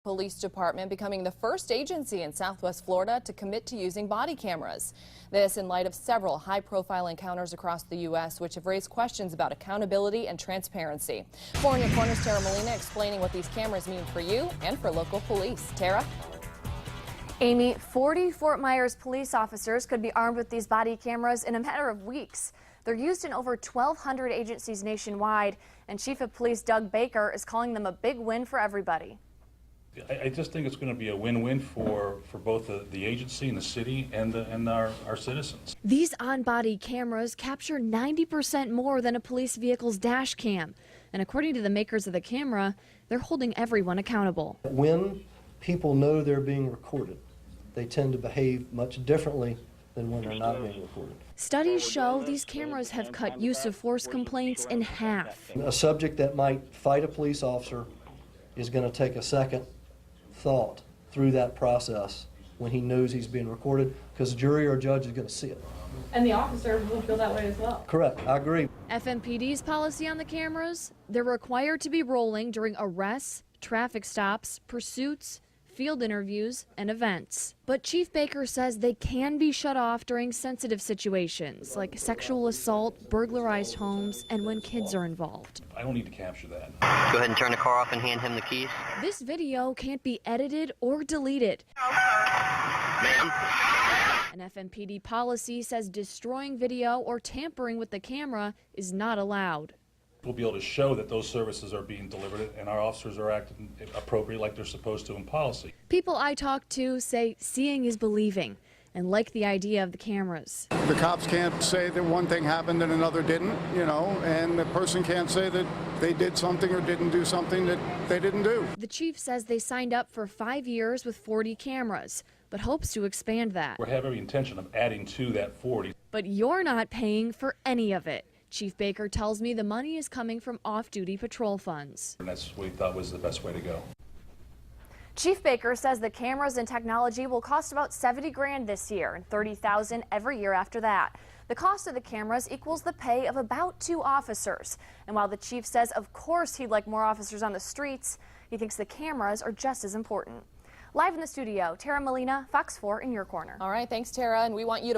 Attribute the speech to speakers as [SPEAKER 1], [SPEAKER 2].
[SPEAKER 1] Police Department becoming the first agency in Southwest Florida to commit to using body cameras. This in light of several high-profile encounters across the U.S. which have raised questions about accountability and transparency. 4 in Your Corner's Tara Molina explaining what these cameras mean for you and for local police. Tara?
[SPEAKER 2] Amy, 40 Fort Myers police officers could be armed with these body cameras in a matter of weeks. They're used in over 1,200 agencies nationwide, and Chief of Police Doug Baker is calling them a big win for everybody.
[SPEAKER 3] I just think it's going to be a win-win for both the agency and the city and our citizens.
[SPEAKER 2] These on-body cameras capture 90% more than a police vehicle's dash cam. And according to the makers of the camera, they're holding everyone accountable.
[SPEAKER 4] When people know they're being recorded, they tend to behave much differently than when they're not being recorded.
[SPEAKER 2] Studies show these cameras have cut use of force complaints in half.
[SPEAKER 4] A subject that might fight a police officer is going to take a second thought through that process when he knows he's being recorded, because the jury or judge is going to see it.
[SPEAKER 5] And the officer will feel that way as well.
[SPEAKER 4] Correct, I agree.
[SPEAKER 2] FMPD's policy on the cameras, they're required to be rolling during arrests, traffic stops, pursuits, field interviews, and events. But Chief Baker says they can be shut off during sensitive situations like sexual assault, burglarized homes, and when kids are involved.
[SPEAKER 3] I don't need to capture that.
[SPEAKER 6] Go ahead and turn the car off and hand him the keys.
[SPEAKER 2] This video can't be edited or deleted.
[SPEAKER 6] Ma'am?
[SPEAKER 2] An FMPD policy says destroying video or tampering with the camera is not allowed.
[SPEAKER 3] We'll be able to show that those services are being delivered and our officers are acting appropriately like they're supposed to in policy.
[SPEAKER 2] People I talk to say seeing is believing and like the idea of the cameras.
[SPEAKER 7] The cops can't say that one thing happened and another didn't, and the person can't say that they did something or didn't do something that they didn't do.
[SPEAKER 2] The chief says they signed up for 5 years with 40 cameras, but hopes to expand that.
[SPEAKER 3] We have every intention of adding to that 40.
[SPEAKER 2] But you're not paying for any of it. Chief Baker tells me the money is coming from off-duty patrol funds.
[SPEAKER 3] And that's what we thought was the best way to go.
[SPEAKER 2] Chief Baker says the cameras and technology will cost about $70 grand this year and $30,000 every year after that. The cost of the cameras equals the pay of about 2 officers. And while the chief says of course he'd like more officers on the streets, he thinks the cameras are just as important. Live in the studio, Tara Molina, Fox 4 in your corner.
[SPEAKER 1] All right, thanks, Tara, and we want you to